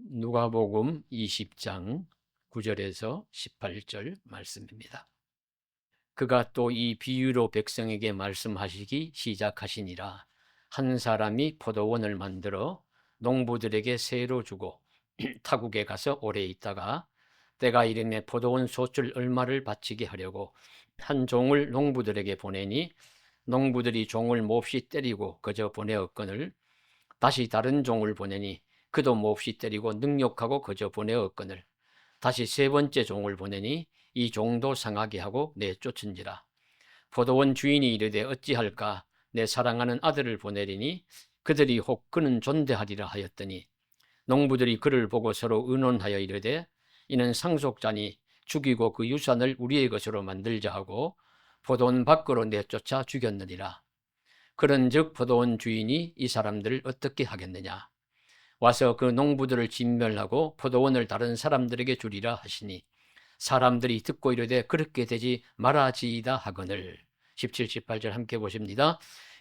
누가복음 20장 9절에서 18절 말씀입니다. 그가 또 이 비유로 백성에게 말씀하시기 시작하시니라. 한 사람이 포도원을 만들어 농부들에게 세로 주고 타국에 가서 오래 있다가 때가 이르매 포도원 소출 얼마를 바치게 하려고 한 종을 농부들에게 보내니 농부들이 종을 몹시 때리고 그저 보내었거늘 다시 다른 종을 보내니 그도 몹시 때리고 능욕하고 그저 보내었거늘 다시 세 번째 종을 보내니 이 종도 상하게 하고 내쫓은지라. 포도원 주인이 이르되 어찌할까? 내 사랑하는 아들을 보내리니 그들이 혹 그는 존대하리라 하였더니 농부들이 그를 보고 서로 의논하여 이르되 이는 상속자니 죽이고 그 유산을 우리의 것으로 만들자 하고 포도원 밖으로 내쫓아 죽였느니라. 그런즉 포도원 주인이 이 사람들을 어떻게 하겠느냐? 와서 그 농부들을 진멸하고 포도원을 다른 사람들에게 주리라 하시니 사람들이 듣고 이르되 그렇게 되지 말아지이다 하거늘. 17, 18절 함께 보십니다.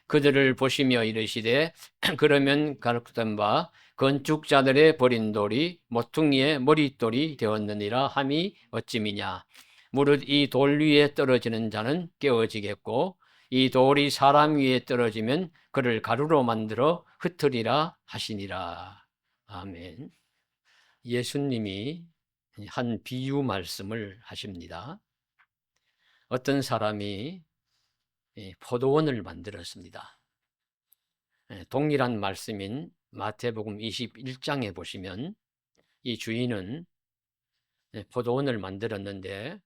그들을 보시며 이르시되 그러면 가르쳤던 바 건축자들의 버린 돌이 모퉁이의 머릿돌이 되었느니라 함이 어찌미냐. 무릇 이 돌 위에 떨어지는 자는 깨어지겠고 이 돌이 사람 위에 떨어지면 그를 가루로 만들어 흩으리라 하시니라. 아멘. 예수님이 한 비유 말씀을 하십니다. 어떤 사람이 포도원을 만들었습니다. 동일한 말씀인 마태복음 21장에 보시면 이 주인은 포도원을 만들었는데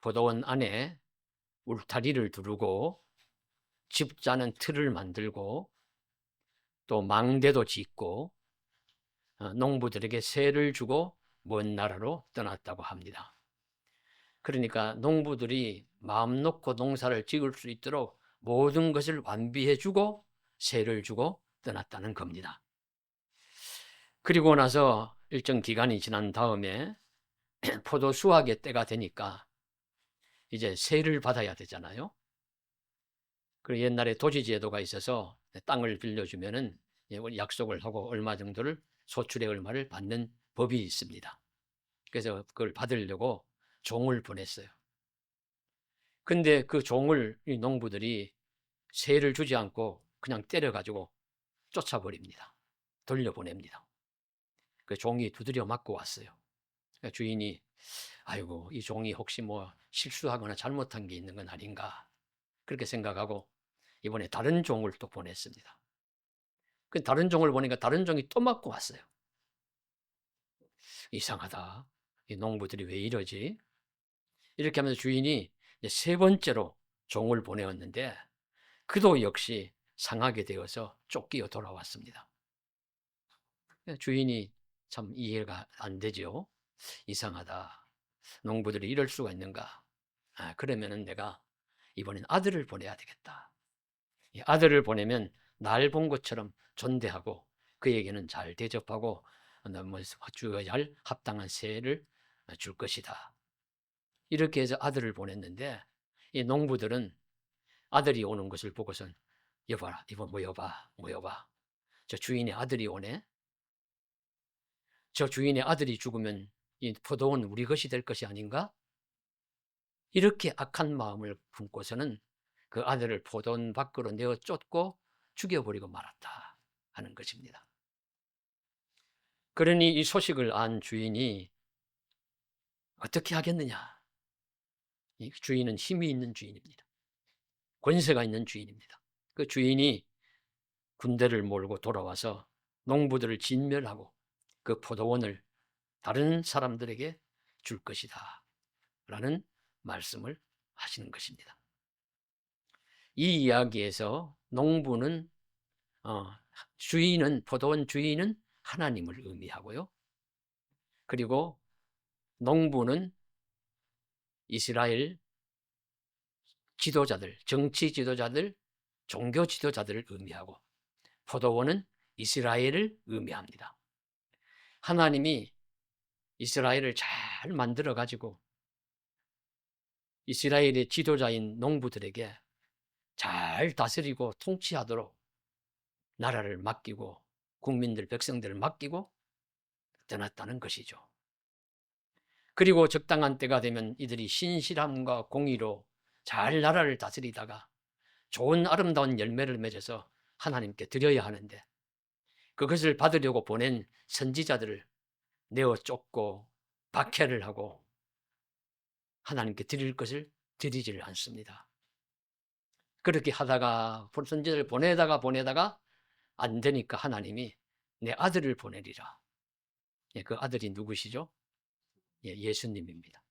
포도원 안에 울타리를 두르고 집자는 틀을 만들고 또 망대도 짓고 농부들에게 세를 주고 먼 나라로 떠났다고 합니다. 그러니까 농부들이 마음 놓고 농사를 지을 수 있도록 모든 것을 완비해 주고 세를 주고 떠났다는 겁니다. 그리고 나서 일정 기간이 지난 다음에 포도 수확의 때가 되니까 이제 세를 받아야 되잖아요. 그리고 옛날에 도지제도가 있어서 땅을 빌려주면은 약속을 하고 얼마 정도를 소출의 얼마를 받는 법이 있습니다. 그래서 그걸 받으려고 종을 보냈어요. 근데 그 종을 이 농부들이 세를 주지 않고 그냥 때려가지고 쫓아버립니다. 돌려보냅니다. 그 종이 두드려 맞고 왔어요. 그러니까 주인이 아이고 이 종이 혹시 뭐 실수하거나 잘못한 게 있는 건 아닌가 그렇게 생각하고 이번에 다른 종을 또 보냈습니다. 그 다른 종을 보니까 다른 종이 또 맞고 왔어요. 이상하다. 이 농부들이 왜 이러지? 이렇게 하면서 주인이 세 번째로 종을 보내었는데 그도 역시 상하게 되어서 쫓기어 돌아왔습니다. 주인이 참 이해가 안 되죠. 이상하다. 농부들이 이럴 수가 있는가? 그러면은 내가 이번엔 아들을 보내야 되겠다. 이 아들을 보내면 날 본 것처럼 존대하고 그에게는 잘 대접하고 뭐 주어야 할 합당한 세를 줄 것이다. 이렇게 해서 아들을 보냈는데 이 농부들은 아들이 오는 것을 보고선 여봐라, 이거 모여봐. 저 주인의 아들이 오네. 저 주인의 아들이 죽으면 이 포도원 우리 것이 될 것이 아닌가? 이렇게 악한 마음을 품고서는 그 아들을 포도원 밖으로 내어 쫓고 죽여버리고 말았다 하는 것입니다. 그러니 이 소식을 안 주인이 어떻게 하겠느냐? 이 주인은 힘이 있는 주인입니다. 권세가 있는 주인입니다. 그 주인이 군대를 몰고 돌아와서 농부들을 진멸하고 그 포도원을 다른 사람들에게 줄 것이다 라는 말씀을 하시는 것입니다. 이 이야기에서 농부는 주인은 포도원 주인은 하나님을 의미하고요. 그리고 농부는 이스라엘 지도자들, 정치 지도자들, 종교 지도자들을 의미하고 포도원은 이스라엘을 의미합니다. 하나님이 이스라엘을 잘 만들어 가지고 이스라엘의 지도자인 농부들에게 잘 다스리고 통치하도록 나라를 맡기고 국민들, 백성들을 맡기고 떠났다는 것이죠. 그리고 적당한 때가 되면 이들이 신실함과 공의로 잘 나라를 다스리다가 좋은 아름다운 열매를 맺어서 하나님께 드려야 하는데, 그것을 받으려고 보낸 선지자들을 내어 쫓고 박해를 하고 하나님께 드릴 것을 드리지를 않습니다. 그렇게 하다가 선지자를 보내다가 안 되니까 하나님이 내 아들을 보내리라. 그 아들이 누구시죠? 예수님입니다.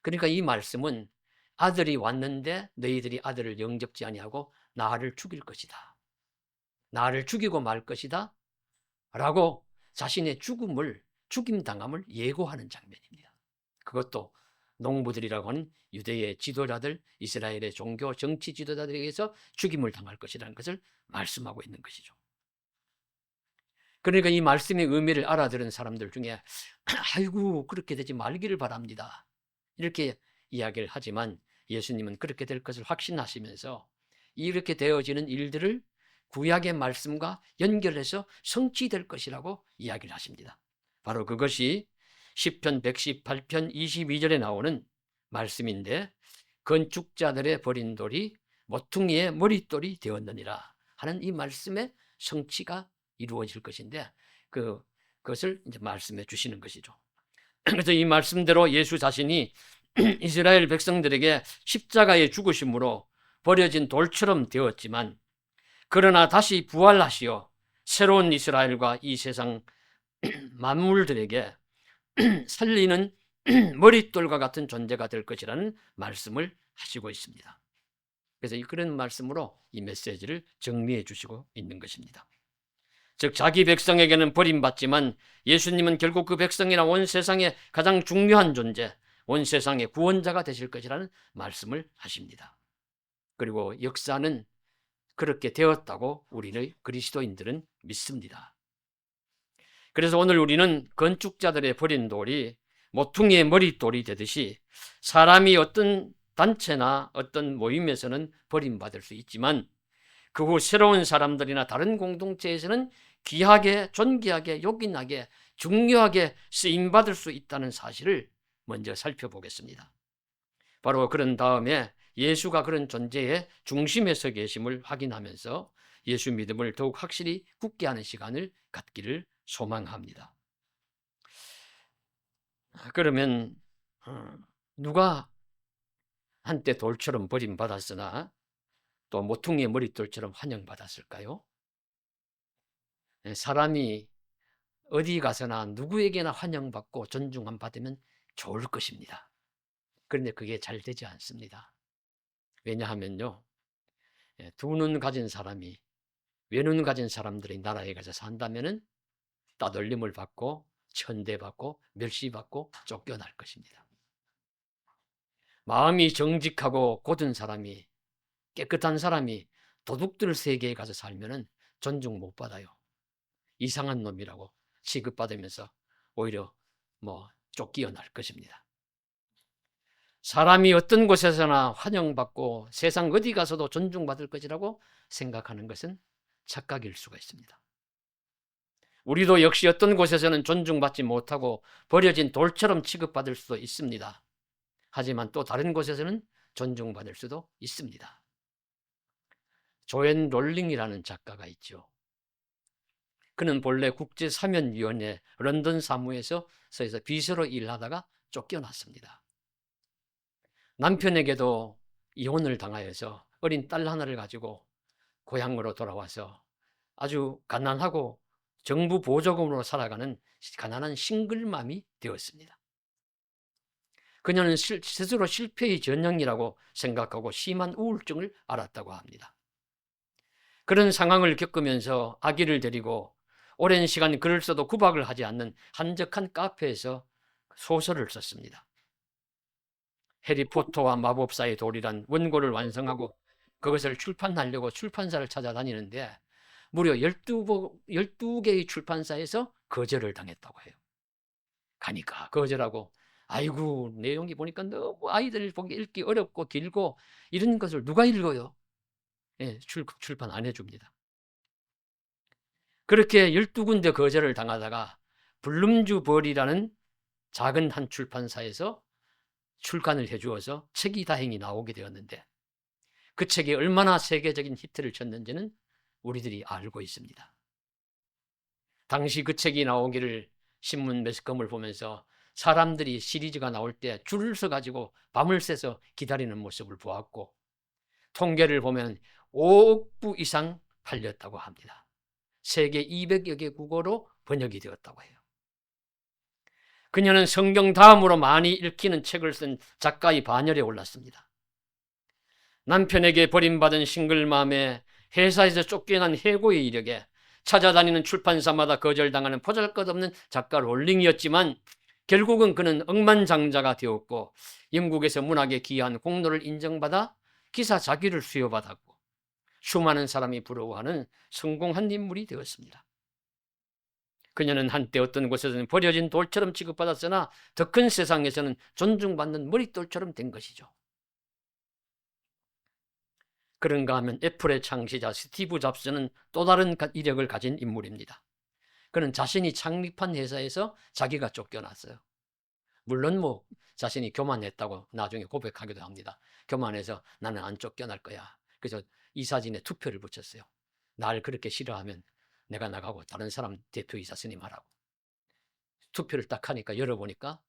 그러니까 이 말씀은 아들이 왔는데 너희들이 아들을 영접지 아니하고 나를 죽일 것이다, 나를 죽이고 말 것이다 라고 자신의 죽임당함을 예고하는 장면입니다. 그것도 농부들이라고 하는 유대의 지도자들, 이스라엘의 종교 정치 지도자들에게서 죽임을 당할 것이라는 것을 말씀하고 있는 것이죠. 그러니까 이 말씀의 의미를 알아들은 사람들 중에 아이고 그렇게 되지 말기를 바랍니다, 이렇게 이야기를 하지만 예수님은 그렇게 될 것을 확신하시면서 이렇게 되어지는 일들을 구약의 말씀과 연결해서 성취될 것이라고 이야기를 하십니다. 바로 그것이 시편 118편 22절에 나오는 말씀인데, 건축자들의 버린 돌이 모퉁이의 머릿돌이 되었느니라 하는 이 말씀의 성취가 이루어질 것인데, 그것을 이제 말씀해 주시는 것이죠. 그래서 이 말씀대로 예수 자신이 이스라엘 백성들에게 십자가의 죽으심으로 버려진 돌처럼 되었지만, 그러나 다시 부활하시어 새로운 이스라엘과 이 세상 만물들에게 살리는 머릿돌과 같은 존재가 될 것이라는 말씀을 하시고 있습니다. 그래서 그런 말씀으로 이 메시지를 정리해 주시고 있는 것입니다. 즉 자기 백성에게는 버림받지만 예수님은 결국 그 백성이나 온 세상의 가장 중요한 존재, 온 세상의 구원자가 되실 것이라는 말씀을 하십니다. 그리고 역사는 그렇게 되었다고 우리의 그리스도인들은 믿습니다. 그래서 오늘 우리는 건축자들의 버린 돌이 모퉁이의 머릿돌이 되듯이 사람이 어떤 단체나 어떤 모임에서는 버림받을 수 있지만 그 후 새로운 사람들이나 다른 공동체에서는 귀하게, 존귀하게, 요긴하게, 중요하게 쓰임받을 수 있다는 사실을 먼저 살펴보겠습니다. 바로 그런 다음에 예수가 그런 존재의 중심에 서 계심을 확인하면서 예수 믿음을 더욱 확실히 굳게 하는 시간을 갖기를 소망합니다. 그러면 누가 한때 돌처럼 버림받았으나 또 모퉁이의 머릿돌처럼 환영받았을까요? 사람이 어디 가서나 누구에게나 환영받고 존중함 받으면 좋을 것입니다. 그런데 그게 잘 되지 않습니다. 왜냐하면요, 두 눈 가진 사람이 외눈 가진 사람들의 나라에 가서 산다면은 따돌림을 받고 천대받고 멸시받고 쫓겨날 것입니다. 마음이 정직하고 곧은 사람이, 깨끗한 사람이 도둑들 세계에 가서 살면은 존중 못 받아요. 이상한 놈이라고 취급받으면서 오히려 쫓겨날 것입니다. 사람이 어떤 곳에서나 환영받고 세상 어디 가서도 존중받을 것이라고 생각하는 것은 착각일 수가 있습니다. 우리도 역시 어떤 곳에서는 존중받지 못하고 버려진 돌처럼 취급받을 수도 있습니다. 하지만 또 다른 곳에서는 존중받을 수도 있습니다. 조앤 롤링이라는 작가가 있죠. 그는 본래 국제사면위원회 런던 사무에서 비서로 일하다가 쫓겨났습니다. 남편에게도 이혼을 당하여서 어린 딸 하나를 가지고 고향으로 돌아와서 아주 가난하고 정부 보조금으로 살아가는 가난한 싱글맘이 되었습니다. 그녀는 스스로 실패의 전형이라고 생각하고 심한 우울증을 앓았다고 합니다. 그런 상황을 겪으면서 아기를 데리고 오랜 시간 글을 써도 구박을 하지 않는 한적한 카페에서 소설을 썼습니다. 해리포터와 마법사의 돌이란 원고를 완성하고 그것을 출판하려고 출판사를 찾아다니는데 무려 12개의 출판사에서 거절을 당했다고 해요. 가니까 거절하고, 아이고 내용이 보니까 너무 아이들 보기 읽기 어렵고 길고 이런 것을 누가 읽어요? 출판 안 해줍니다. 그렇게 12군데 거절을 당하다가 블룸주버리라는 작은 한 출판사에서 출간을 해주어서 책이 다행히 나오게 되었는데 그 책이 얼마나 세계적인 히트를 쳤는지는 우리들이 알고 있습니다. 당시 그 책이 나오기를 신문 매스컴을 보면서 사람들이 시리즈가 나올 때 줄을 서가지고 밤을 새서 기다리는 모습을 보았고 통계를 보면 5억 부 이상 팔렸다고 합니다. 세계 200여 개 국어로 번역이 되었다고 해요. 그녀는 성경 다음으로 많이 읽히는 책을 쓴 작가의 반열에 올랐습니다. 남편에게 버림받은 싱글맘에 회사에서 쫓겨난 해고의 이력에 찾아다니는 출판사마다 거절당하는 보잘것없는 작가 롤링이었지만 결국은 그는 억만장자가 되었고 영국에서 문학에 기여한 공로를 인정받아 기사 자기를 수여받았고 수많은 사람이 부러워하는 성공한 인물이 되었습니다. 그녀는 한때 어떤 곳에서는 버려진 돌처럼 취급받았으나 더 큰 세상에서는 존중받는 머릿돌처럼 된 것이죠. 그런가 하면 애플의 창시자 스티브 잡스는 또 다른 이력을 가진 인물입니다. 그는 자신이 창립한 회사에서 자기가 쫓겨났어요. 물론 자신이 교만했다고 나중에 고백하기도 합니다. 교만해서 나는 안 쫓겨날 거야. 그래서 이사진에 투표를 붙였어요. 날 그렇게 싫어하면 내가 나가고 다른 사람 대표이사 선임하라고. 투표를 딱 하니까 열어보니까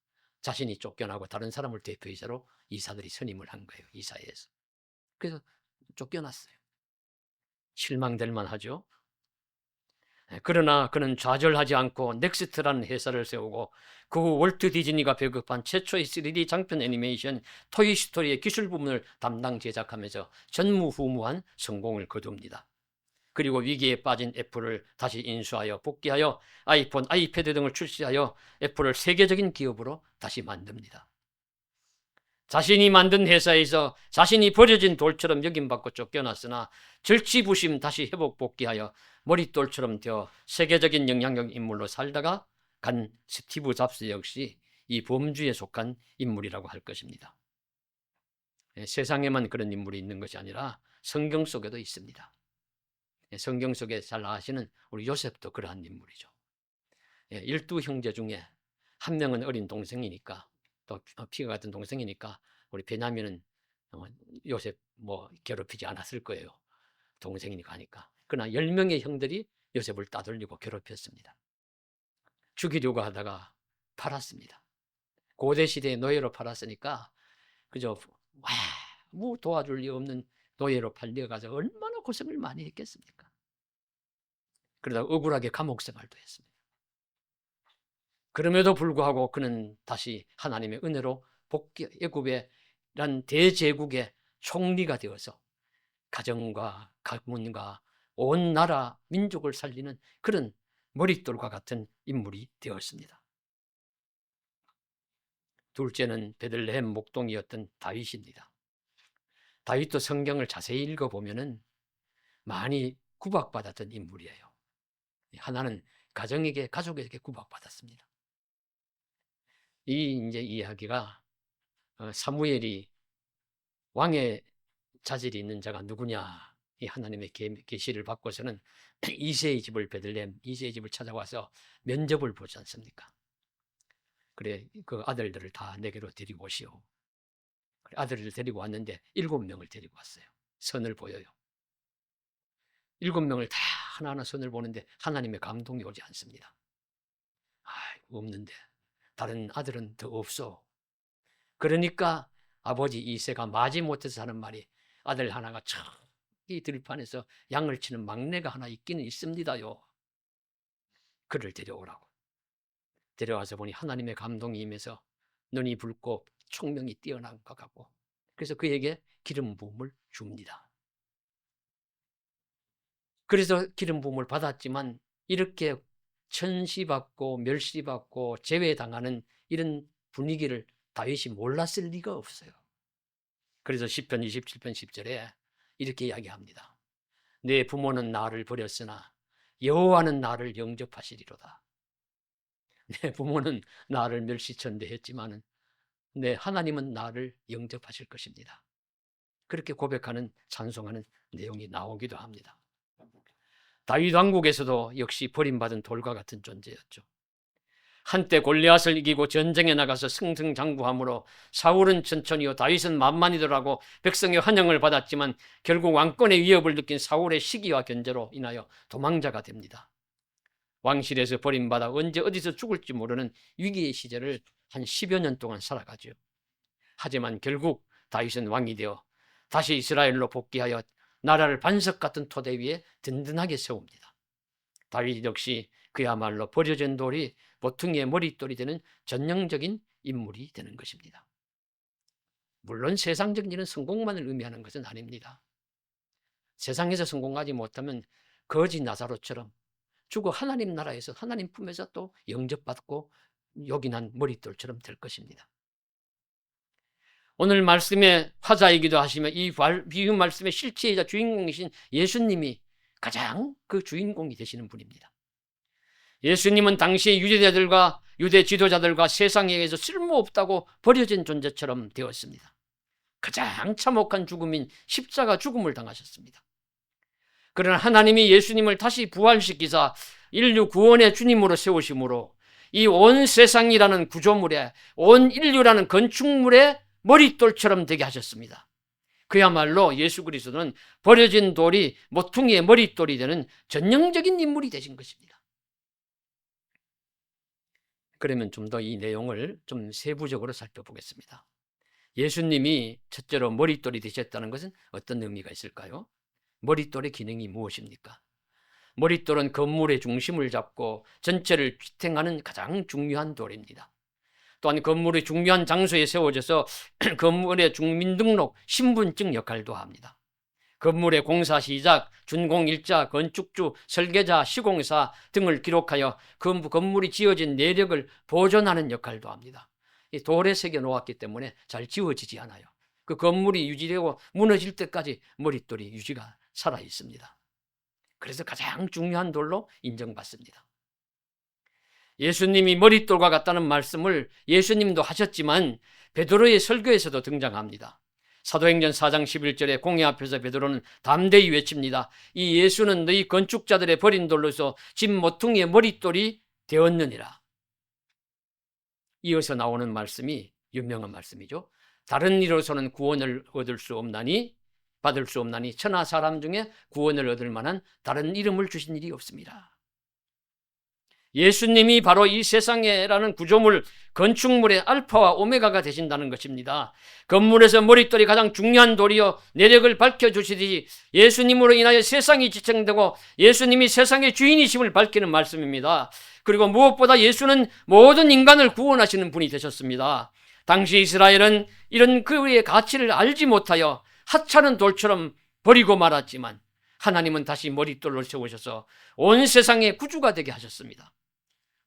자신이 쫓겨나고 다른 사람을 대표이사로 이사들이 선임을 한 거예요. 이사회에서. 그래서 쫓겨났어요. 실망될 만하죠. 그러나 그는 좌절하지 않고 넥스트라는 회사를 세우고 그 후 월트 디즈니가 배급한 최초의 3D 장편 애니메이션 토이스토리의 기술 부문을 담당 제작하면서 전무후무한 성공을 거둡니다. 그리고 위기에 빠진 애플을 다시 인수하여 복귀하여 아이폰, 아이패드 등을 출시하여 애플을 세계적인 기업으로 다시 만듭니다. 자신이 만든 회사에서 자신이 버려진 돌처럼 여김받고 쫓겨났으나 절치부심 다시 회복 복귀하여 머릿돌처럼 되어 세계적인 영향력 인물로 살다가 간 스티브 잡스 역시 이 범주에 속한 인물이라고 할 것입니다. 세상에만 그런 인물이 있는 것이 아니라 성경 속에도 있습니다. 성경 속에 잘 아시는 우리 요셉도 그러한 인물이죠. 12 형제 중에 한 명은 어린 동생이니까 또 피가 같은 동생이니까 우리 베냐민은 요셉 괴롭히지 않았을 거예요. 동생이니까 하니까. 그러나 10명의 형들이 요셉을 따돌리고 괴롭혔습니다. 죽이려고 하다가 팔았습니다. 고대 시대에 노예로 팔았으니까 그저 도와줄 리 없는 노예로 팔려가서 얼마나 고생을 많이 했겠습니까? 그러다가 억울하게 감옥 생활도 했습니다. 그럼에도 불구하고 그는 다시 하나님의 은혜로 복귀, 애굽이란 대제국의 총리가 되어서 가정과 가문과 온 나라 민족을 살리는 그런 머릿돌과 같은 인물이 되었습니다. 둘째는 베들레헴 목동이었던 다윗입니다. 다윗도 성경을 자세히 읽어보면 많이 구박받았던 인물이에요. 하나는 가족에게 구박받았습니다. 이 이야기가 사무엘이 왕의 자질이 있는 자가 누구냐, 이 하나님의 계시를 받고서는 이새의 집을 베들레헴 이새의 집을 찾아와서 면접을 보지 않습니까? 그래 그 아들들을 다 내게로 데리고 오시오. 아들을 데리고 왔는데 7명을 데리고 왔어요. 선을 보여요. 7명을 다 하나하나 선을 보는데 하나님의 감동이 오지 않습니다. 없는데 다른 아들은 더 없어. 그러니까 아버지 이새가 마지못해서 하는 말이 아들 하나가 저기 들판에서 양을 치는 막내가 하나 있기는 있습니다요. 그를 데려오라고. 데려와서 보니 하나님의 감동이 임해서 눈이 붉고 총명이 뛰어난 것 같고 그래서 그에게 기름 부음을 줍니다. 그래서 기름 부음을 받았지만 이렇게 천시받고 멸시받고 제외당하는 이런 분위기를 다윗이 몰랐을 리가 없어요. 그래서 시편 27편 10절에 이렇게 이야기합니다. 내 부모는 나를 버렸으나 여호와는 나를 영접하시리로다. 내 부모는 나를 멸시천대했지만 내 하나님은 나를 영접하실 것입니다. 그렇게 고백하는 찬송하는 내용이 나오기도 합니다. 다윗 왕국에서도 역시 버림받은 돌과 같은 존재였죠. 한때 골리앗을 이기고 전쟁에 나가서 승승장구함으로 사울은 천천히요 다윗은 만만히더라고 백성의 환영을 받았지만 결국 왕권의 위협을 느낀 사울의 시기와 견제로 인하여 도망자가 됩니다. 왕실에서 버림받아 언제 어디서 죽을지 모르는 위기의 시절을 한 10여 년 동안 살아가죠. 하지만 결국 다윗은 왕이 되어 다시 이스라엘로 복귀하여 나라를 반석 같은 토대 위에 든든하게 세웁니다. 다윗 역시 그야말로 버려진 돌이 모퉁이의 머릿돌이 되는 전형적인 인물이 되는 것입니다. 물론 세상적 일은 성공만을 의미하는 것은 아닙니다. 세상에서 성공하지 못하면 거지 나사로처럼 죽어 하나님 나라에서 하나님 품에서 또 영접받고 요긴한 머릿돌처럼 될 것입니다. 오늘 말씀의 화자이기도 하시며 이 비유 말씀의 실체이자 주인공이신 예수님이 가장 그 주인공이 되시는 분입니다. 예수님은 당시의 유대자들과 유대 지도자들과 세상에 의해서 쓸모없다고 버려진 존재처럼 되었습니다. 가장 참혹한 죽음인 십자가 죽음을 당하셨습니다. 그러나 하나님이 예수님을 다시 부활시키사 인류 구원의 주님으로 세우심으로 이 온 세상이라는 구조물에 온 인류라는 건축물의 머릿돌처럼 되게 하셨습니다. 그야말로 예수 그리스도는 버려진 돌이 모퉁이의 머릿돌이 되는 전형적인 인물이 되신 것입니다. 그러면 좀 더 이 내용을 좀 세부적으로 살펴보겠습니다. 예수님이 첫째로 머릿돌이 되셨다는 것은 어떤 의미가 있을까요? 머릿돌의 기능이 무엇입니까? 머릿돌은 건물의 중심을 잡고 전체를 지탱하는 가장 중요한 돌입니다. 또한 건물의 중요한 장소에 세워져서 건물의 주민등록, 신분증 역할도 합니다. 건물의 공사 시작, 준공일자, 건축주, 설계자, 시공사 등을 기록하여 그 건물이 지어진 내력을 보존하는 역할도 합니다. 이 돌에 새겨 놓았기 때문에 잘 지워지지 않아요. 그 건물이 유지되고 무너질 때까지 머릿돌이 유지가 살아 있습니다. 그래서 가장 중요한 돌로 인정받습니다. 예수님이 머릿돌과 같다는 말씀을 예수님도 하셨지만 베드로의 설교에서도 등장합니다. 사도행전 4장 11절에 공회 앞에서 베드로는 담대히 외칩니다. 이 예수는 너희 건축자들의 버린 돌로서 집 모퉁이의 머릿돌이 되었느니라. 이어서 나오는 말씀이 유명한 말씀이죠. 다른 이로서는 구원을 받을 수 없나니 천하 사람 중에 구원을 얻을 만한 다른 이름을 주신 일이 없습니다. 예수님이 바로 이 세상에라는 구조물, 건축물의 알파와 오메가가 되신다는 것입니다. 건물에서 머릿돌이 가장 중요한 돌이요 내력을 밝혀주시듯이 예수님으로 인하여 세상이 지탱되고 예수님이 세상의 주인이심을 밝히는 말씀입니다. 그리고 무엇보다 예수는 모든 인간을 구원하시는 분이 되셨습니다. 당시 이스라엘은 이런 그의 가치를 알지 못하여 하찮은 돌처럼 버리고 말았지만 하나님은 다시 머릿돌로 세우셔서 온 세상의 구주가 되게 하셨습니다.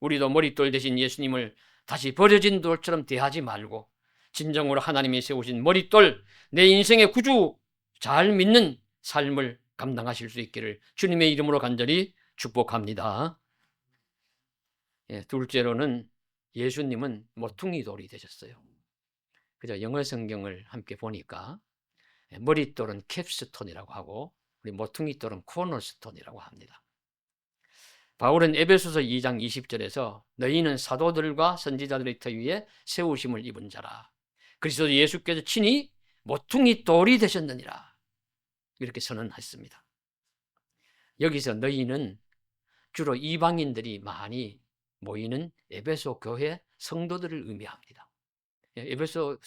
우리도 머릿돌 대신 예수님을 다시 버려진 돌처럼 대하지 말고 진정으로 하나님이 세우신 머릿돌, 내 인생의 구주 잘 믿는 삶을 감당하실 수 있기를 주님의 이름으로 간절히 축복합니다. 둘째로는 예수님은 모퉁이 돌이 되셨어요. 그죠? 영어 성경을 함께 보니까 머릿돌은 캡스톤이라고 하고 우리 모퉁이 돌은 코너스톤이라고 합니다. 바울은 에베소서 2장 20절에서 너희는 사도들과 선지자들의 터 위에 세우심을 입은 자라. 그리스도 예수께서 친히 모퉁이 돌이 되셨느니라. 이렇게 선언했습니다. 여기서 너희는 주로 이방인들이 많이 모이는 에베소 교회 성도들을 의미합니다. 에베소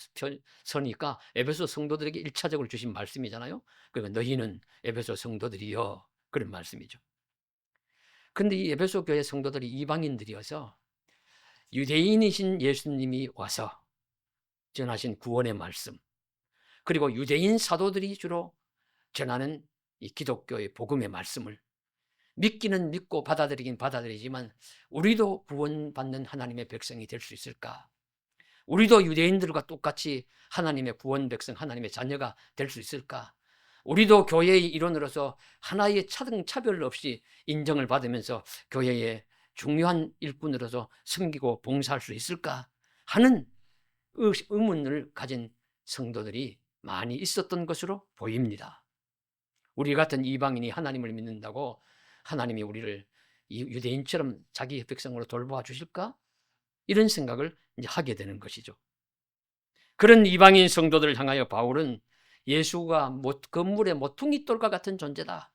서니까 에베소 성도들에게 1차적으로 주신 말씀이잖아요. 그러니까 너희는 에베소 성도들이여 그런 말씀이죠. 근데 이 에베소 교회 성도들이 이방인들이어서 유대인이신 예수님이 와서 전하신 구원의 말씀, 그리고 유대인 사도들이 주로 전하는 이 기독교의 복음의 말씀을 믿기는 믿고 받아들이긴 받아들이지만 우리도 구원받는 하나님의 백성이 될 수 있을까? 우리도 유대인들과 똑같이 하나님의 구원 백성, 하나님의 자녀가 될 수 있을까? 우리도 교회의 일원으로서 하나의 차별 없이 인정을 받으면서 교회의 중요한 일꾼으로서 섬기고 봉사할 수 있을까 하는 의문을 가진 성도들이 많이 있었던 것으로 보입니다. 우리 같은 이방인이 하나님을 믿는다고 하나님이 우리를 유대인처럼 자기 백성으로 돌보아 주실까? 이런 생각을 이제 하게 되는 것이죠. 그런 이방인 성도들을 향하여 바울은 예수가 건물의 모퉁이돌과 같은 존재다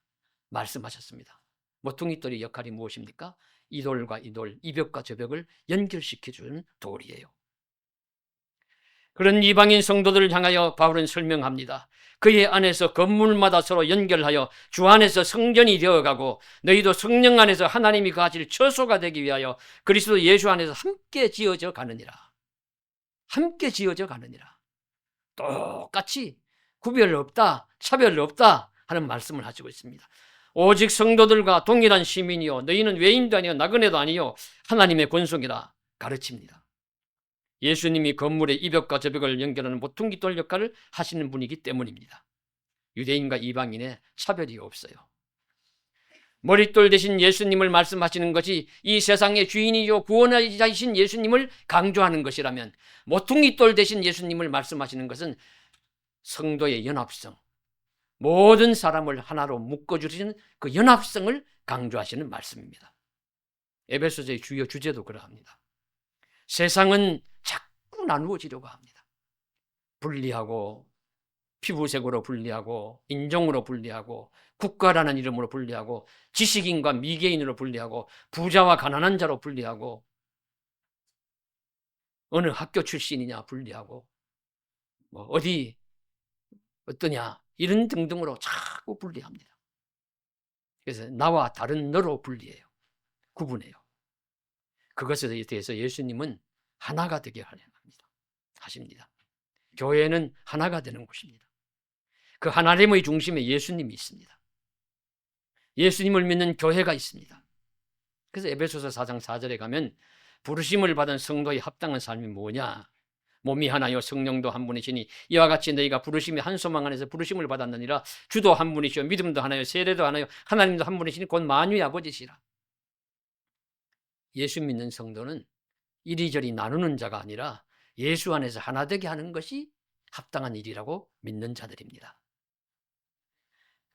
말씀하셨습니다. 모퉁이돌의 역할이 무엇입니까? 이 돌과 이 돌, 이 벽과 저 벽을 연결시켜주는 돌이에요. 그런 이방인 성도들을 향하여 바울은 설명합니다. 그의 안에서 건물마다 서로 연결하여 주 안에서 성전이 되어가고 너희도 성령 안에서 하나님이 거하실 처소가 되기 위하여 그리스도 예수 안에서 함께 지어져 가느니라. 함께 지어져 가느니라. 똑같이 구별 없다, 차별 없다 하는 말씀을 하시고 있습니다. 오직 성도들과 동일한 시민이요 너희는 외인도 아니요 나그네도 아니요 하나님의 권속이라 가르칩니다. 예수님이 건물의 이 벽과 저 벽을 연결하는 모퉁이돌 역할을 하시는 분이기 때문입니다. 유대인과 이방인의 차별이 없어요. 머릿돌 대신 예수님을 말씀하시는 것이 이 세상의 주인이요 구원자이신 예수님을 강조하는 것이라면 모퉁이돌 대신 예수님을 말씀하시는 것은 성도의 연합성, 모든 사람을 하나로 묶어주시는 그 연합성을 강조하시는 말씀입니다. 에베소서의 주요 주제도 그러합니다. 세상은 자꾸 나누어지려고 합니다. 분리하고 피부색으로 분리하고 인종으로 분리하고 국가라는 이름으로 분리하고 지식인과 미개인으로 분리하고 부자와 가난한 자로 분리하고 어느 학교 출신이냐 분리하고 뭐 어디 어떠냐 이런 등등으로 자꾸 분리합니다. 그래서 나와 다른 너로 분리해요. 구분해요. 그것에 대해서 예수님은 하나가 되게 하십니다. 교회는 하나가 되는 곳입니다. 그 하나님의 중심에 예수님이 있습니다. 예수님을 믿는 교회가 있습니다. 그래서 에베소서 4장 4절에 가면 부르심을 받은 성도의 합당한 삶이 뭐냐? 몸이 하나요 성령도 한 분이시니 이와 같이 너희가 부르심이 한 소망 안에서 부르심을 받았느니라. 주도 한 분이시요 믿음도 하나요 세례도 하나요 하나님도 한 분이시니 곧 만유의 아버지시라. 예수 믿는 성도는 이리저리 나누는 자가 아니라 예수 안에서 하나 되게 하는 것이 합당한 일이라고 믿는 자들입니다.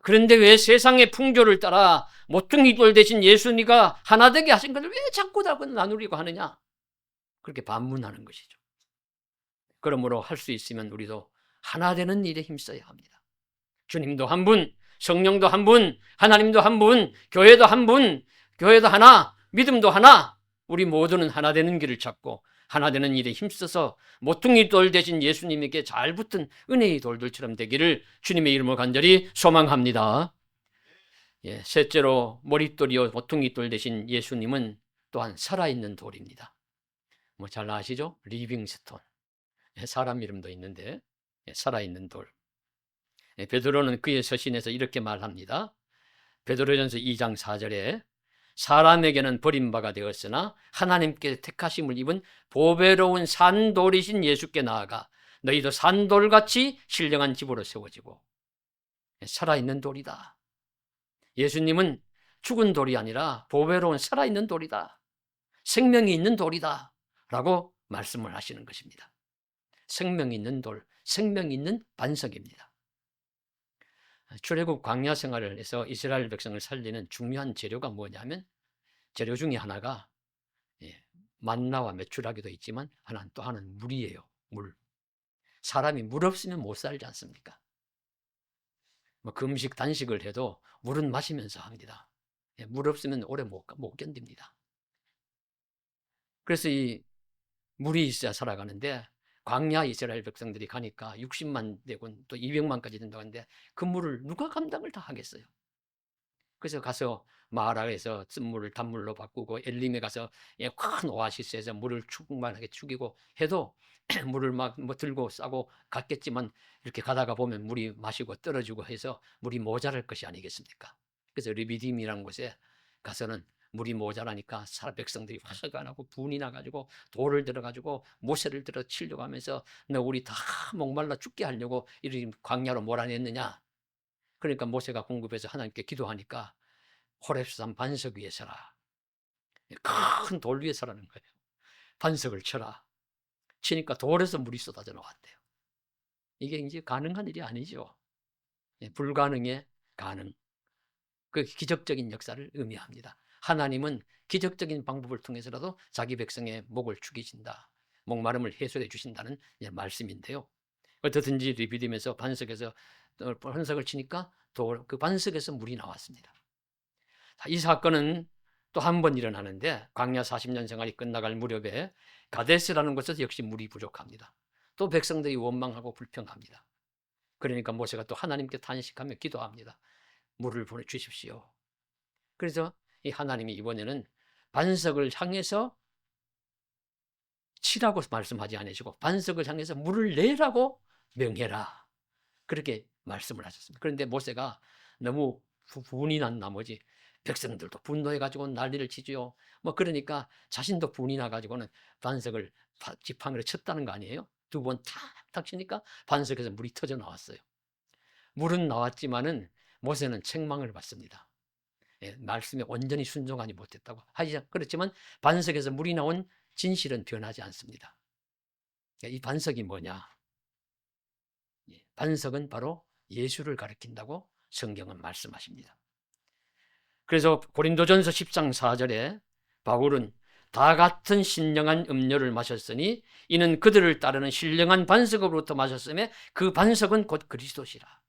그런데 왜 세상의 풍조를 따라 모퉁이돌 대신 예수님과 하나 되게 하신 것을 왜 자꾸 나누려고 하느냐? 그렇게 반문하는 것이죠. 그러므로 할 수 있으면 우리도 하나 되는 일에 힘써야 합니다. 주님도 한 분, 성령도 한 분, 하나님도 한 분, 교회도 한 분, 교회도 하나, 믿음도 하나, 우리 모두는 하나 되는 길을 찾고 하나 되는 일에 힘써서 모퉁이돌 대신 예수님에게 잘 붙은 은혜의 돌들처럼 되기를 주님의 이름으로 간절히 소망합니다. 셋째로 머릿돌이요 모퉁이돌 대신 예수님은 또한 살아있는 돌입니다. 뭐 잘 아시죠? 리빙스톤. 사람 이름도 있는데 살아있는 돌. 베드로는 그의 서신에서 이렇게 말합니다. 베드로전서 2장 4절에 사람에게는 버림바가 되었으나 하나님께 택하심을 입은 보배로운 산돌이신 예수께 나아가 너희도 산돌같이 신령한 집으로 세워지고. 살아있는 돌이다. 예수님은 죽은 돌이 아니라 보배로운 살아있는 돌이다. 생명이 있는 돌이다 라고 말씀을 하시는 것입니다. 생명 있는 돌, 생명 있는 반석입니다. 출애굽 광야 생활을 해서 이스라엘 백성을 살리는 중요한 재료가 뭐냐면 재료 중에 하나가 만나와 메추라기도 있지만 또 하나는 물이에요. 물. 사람이 물 없으면 못 살지 않습니까? 뭐 금식 단식을 해도 물은 마시면서 합니다. 물 없으면 오래 못 견딥니다. 그래서 이 물이 있어야 살아가는데 광야 이스라엘 백성들이 가니까 60만 대군 또 200만까지 된다고 하는데 그 물을 누가 감당을 다 하겠어요. 그래서 가서 마라에서 쓴물을 단물로 바꾸고 엘림에 가서 큰 오아시스에서 물을 충만하게 죽이고 해도 물을 막 들고 싸고 갔겠지만 이렇게 가다가 보면 물이 마시고 떨어지고 해서 물이 모자랄 것이 아니겠습니까? 그래서 르비딤이라는 곳에 가서는 물이 모자라니까 백성들이 화가 나고 분이 나가지고 돌을 들어가지고 모세를 들어 치려고 하면서 너 우리 다 목말라 죽게 하려고 이렇게 광야로 몰아냈느냐. 그러니까 모세가 공급해서 하나님께 기도하니까 호렙산 반석 위에 서라. 큰 돌 위에 서라는 거예요. 반석을 쳐라. 치니까 돌에서 물이 쏟아져 나왔대요. 이게 이제 가능한 일이 아니죠. 불가능의 가능. 그 기적적인 역사를 의미합니다. 하나님은 기적적인 방법을 통해서라도 자기 백성의 목을 축이신다, 목마름을 해소해 주신다는 말씀인데요. 어떻든지 리비딤에서 반석에서 반석을 치니까 그 반석에서 물이 나왔습니다. 이 사건은 또 한 번 일어나는데, 광야 40년 생활이 끝나갈 무렵에 가데스라는 곳에서 역시 물이 부족합니다. 또 백성들이 원망하고 불평합니다. 그러니까 모세가 또 하나님께 탄식하며 기도합니다. 물을 보내주십시오. 그래서 이 하나님이 이번에는 반석을 향해서 치라고 말씀하지 않으시고 반석을 향해서 물을 내라고 명해라, 그렇게 말씀을 하셨습니다. 그런데 모세가 너무 분이 난 나머지 백성들도 분노해가지고 난리를 치죠. 그러니까 자신도 분이 나가지고는 반석을 지팡이로 쳤다는 거 아니에요? 두 번 탁탁 치니까 반석에서 물이 터져 나왔어요. 물은 나왔지만은 모세는 책망을 받습니다. 말씀에 온전히 순종하지 못했다고 하죠. 그렇지만 반석에서 물이 나온 진실은 변하지 않습니다. 이 반석이 뭐냐? 반석은 바로 예수를 가리킨다고 성경은 말씀하십니다. 그래서 고린도전서 10장 4절에 바울은 다 같은 신령한 음료를 마셨으니 이는 그들을 따르는 신령한 반석으로부터 마셨음에 그 반석은 곧 그리스도시라.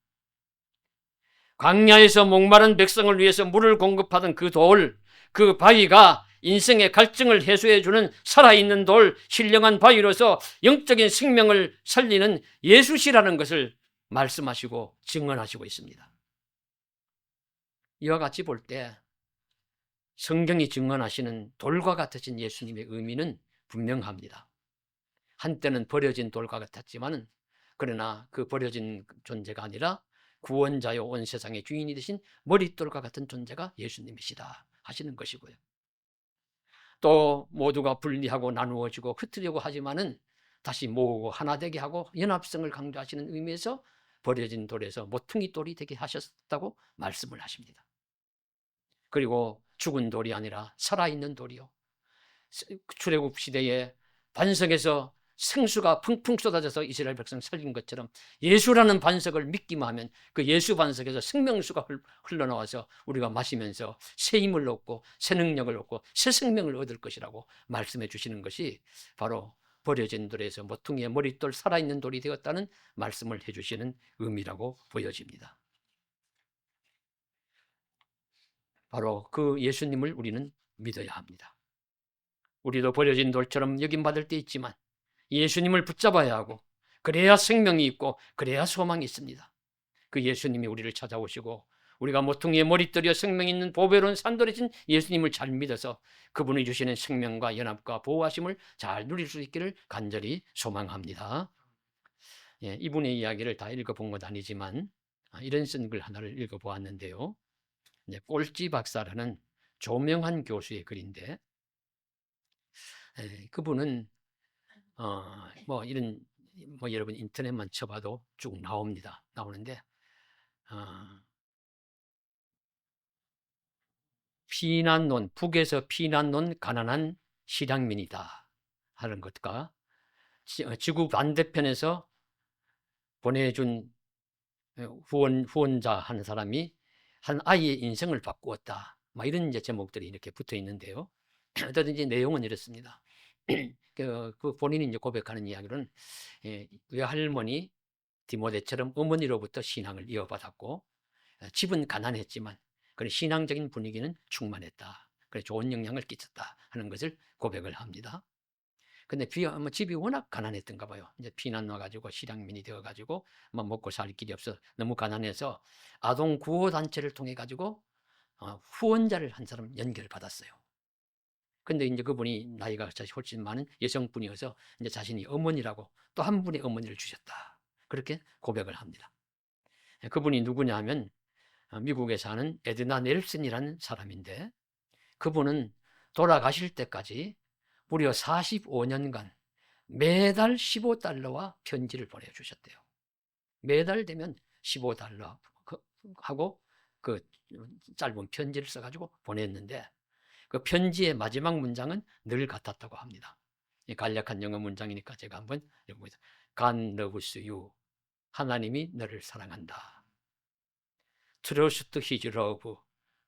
광야에서 목마른 백성을 위해서 물을 공급하던 그 돌, 그 바위가 인생의 갈증을 해소해주는 살아있는 돌, 신령한 바위로서 영적인 생명을 살리는 예수시라는 것을 말씀하시고 증언하시고 있습니다. 이와 같이 볼 때 성경이 증언하시는 돌과 같으신 예수님의 의미는 분명합니다. 한때는 버려진 돌과 같았지만은, 그러나 그 버려진 존재가 아니라 구원자요 온 세상의 주인이 되신 머릿돌과 같은 존재가 예수님이시다 하시는 것이고요. 또 모두가 분리하고 나누어지고 흩으려고 하지만은 다시 모으고 하나 되게 하고 연합성을 강조하시는 의미에서 버려진 돌에서 모퉁이 돌이 되게 하셨다고 말씀을 하십니다. 그리고 죽은 돌이 아니라 살아있는 돌이요, 출애굽 시대에 반석에서 생수가 펑펑 쏟아져서 이스라엘 백성 살린 것처럼 예수라는 반석을 믿기만 하면 그 예수 반석에서 생명수가 흘러나와서 우리가 마시면서 새 힘을 얻고 새 능력을 얻고 새 생명을 얻을 것이라고 말씀해 주시는 것이 바로 버려진 돌에서 모퉁이의 머릿돌, 살아있는 돌이 되었다는 말씀을 해주시는 의미라고 보여집니다. 바로 그 예수님을 우리는 믿어야 합니다. 우리도 버려진 돌처럼 여김받을 때 있지만 예수님을 붙잡아야 하고, 그래야 생명이 있고 그래야 소망이 있습니다. 그 예수님이 우리를 찾아오시고 우리가 모퉁이의 머릿돌이여 생명 있는 보배로운 산돌이신 예수님을 잘 믿어서 그분이 주시는 생명과 연합과 보호하심을 잘 누릴 수 있기를 간절히 소망합니다. 이분의 이야기를 다 읽어본 건 아니지만 이런 쓴 글 하나를 읽어보았는데요. 꼴찌 박사라는 조명한 교수의 글인데, 그분은 이런 여러분 인터넷만 쳐봐도 쭉 나오는데 피난론, 북에서 피난론 가난한 실향민이다 하는 것과 지구 반대편에서 보내준 후원자 한 사람이 한 아이의 인생을 바꾸었다, 이런 제목들이 이렇게 붙어 있는데요. 어쨌든지 내용은 이렇습니다. 그 본인이 이제 고백하는 이야기로는 외할머니 디모데처럼 어머니로부터 신앙을 이어받았고, 집은 가난했지만 그런 신앙적인 분위기는 충만했다, 그래서 좋은 영향을 끼쳤다 하는 것을 고백을 합니다. 근데 집이 워낙 가난했던가 봐요. 이제 피난 와가지고 실향민이 되어가지고 먹고 살 길이 없어 너무 가난해서 아동 구호 단체를 통해 가지고 후원자를 한 사람 연결받았어요. 근데 이제 그분이 나이가 훨씬 많은 여성분이어서 이제 자신이 어머니라고 또 한 분의 어머니를 주셨다, 그렇게 고백을 합니다. 그분이 누구냐 하면 미국에 사는 에드나 넬슨이라는 사람인데, 그분은 돌아가실 때까지 무려 45년간 매달 15달러와 편지를 보내주셨대요. 매달 되면 15달러 하고 그 짧은 편지를 써가지고 보냈는데, 그 편지의 마지막 문장은 늘 같았다고 합니다. 간략한 영어 문장이니까 제가 한번 읽어보겠습니다. God loves you. 하나님이 너를 사랑한다. Trust his love.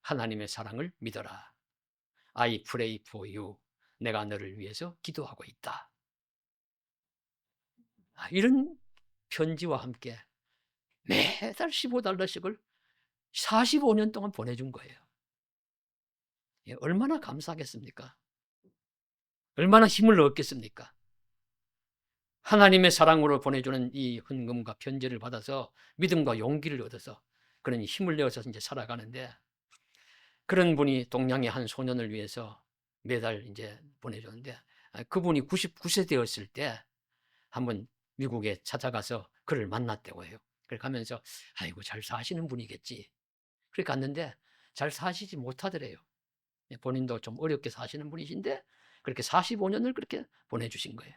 하나님의 사랑을 믿어라. I pray for you. 내가 너를 위해서 기도하고 있다. 이런 편지와 함께 매달 $15씩을 45년 동안 보내준 거예요. 얼마나 감사하겠습니까? 얼마나 힘을 얻겠습니까? 하나님의 사랑으로 보내주는 이 헌금과 편지를 받아서 믿음과 용기를 얻어서 그런 힘을 내어서 이제 살아가는데, 그런 분이 동양의 한 소년을 위해서 매달 이제 보내줬는데, 그분이 99세 되었을 때 한번 미국에 찾아가서 그를 만났다고 해요. 그래 가면서 아이고 잘 사시는 분이겠지. 그래 갔는데 잘 사시지 못하더래요. 본인도 좀 어렵게 사시는 분이신데 그렇게 45년을 그렇게 보내주신 거예요.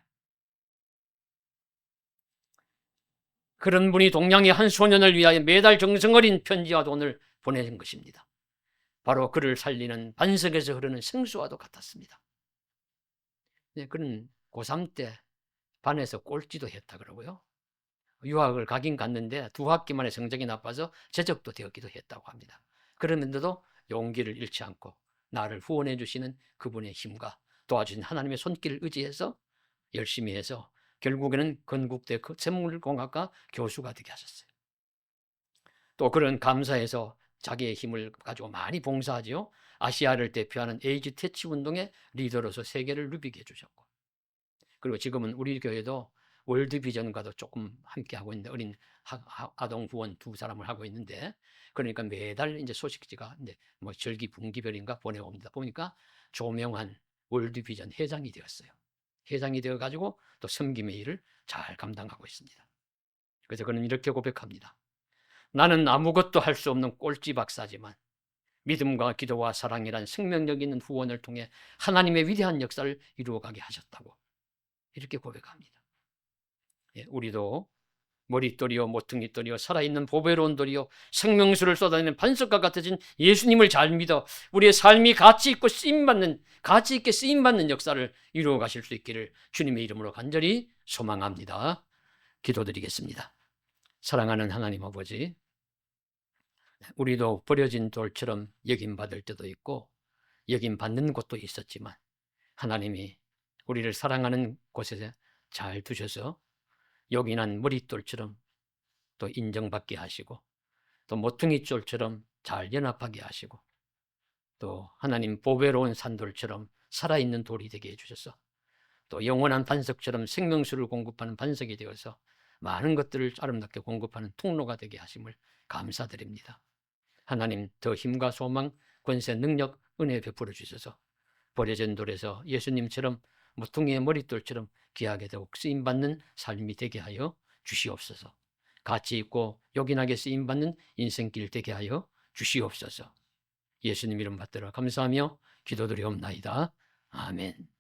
그런 분이 동양의 한 소년을 위하여 매달 정성어린 편지와 돈을 보내준 것입니다. 바로 그를 살리는 반석에서 흐르는 생수와도 같았습니다. 그는 고3 때 반에서 꼴찌도 했다 그러고요. 유학을 가긴 갔는데 2학기 만에 성적이 나빠서 제적도 되었기도 했다고 합니다. 그러면서도 용기를 잃지 않고 나를 후원해 주시는 그분의 힘과 도와주신 하나님의 손길을 의지해서 열심히 해서 결국에는 건국대 생물공학과 교수가 되게 하셨어요. 또 그런 감사해서 자기의 힘을 가지고 많이 봉사하지요. 아시아를 대표하는 에이즈 퇴치 운동의 리더로서 세계를 누비게 해주셨고, 그리고 지금은 우리 교회도 월드비전과도 조금 함께 하고 있는데, 어린 아동 후원 2사람을 하고 있는데, 그러니까 매달 이제 소식지가 이제 뭐 절기 분기별인가 보내옵니다. 보니까 조명한 월드비전 회장이 되었어요. 회장이 되어 가지고 또 섬김의 일을 잘 감당하고 있습니다. 그래서 그는 이렇게 고백합니다. 나는 아무것도 할 수 없는 꼴찌 박사지만 믿음과 기도와 사랑이란 생명력 있는 후원을 통해 하나님의 위대한 역사를 이루어가게 하셨다고 이렇게 고백합니다. 우리도 머릿돌이요 모퉁이돌이요 살아있는 보배로운 돌이요 생명수를 쏟아내는 반석과 같아진 예수님을 잘 믿어 우리의 삶이 가치 있게 쓰임받는 역사를 이루어 가실 수 있기를 주님의 이름으로 간절히 소망합니다. 기도드리겠습니다. 사랑하는 하나님 아버지, 우리도 버려진 돌처럼 여김받을 때도 있고 여김받는 곳도 있었지만 하나님이 우리를 사랑하는 곳에 잘 두셔서 요긴한 머릿돌처럼 또 인정받게 하시고 또 모퉁이돌처럼 잘 연합하게 하시고 또 하나님 보배로운 산돌처럼 살아있는 돌이 되게 해주셔서 또 영원한 반석처럼 생명수를 공급하는 반석이 되어서 많은 것들을 아름답게 공급하는 통로가 되게 하심을 감사드립니다. 하나님 더 힘과 소망, 권세, 능력, 은혜 베풀어 주셔서 버려진 돌에서 예수님처럼 모퉁이의 머릿돌처럼 귀하게 더욱 쓰임받는 삶이 되게 하여 주시옵소서. 가치 있고 요긴하게 쓰임받는 인생길 되게 하여 주시옵소서. 예수님 이름 받들어 감사하며 기도드리옵나이다. 아멘.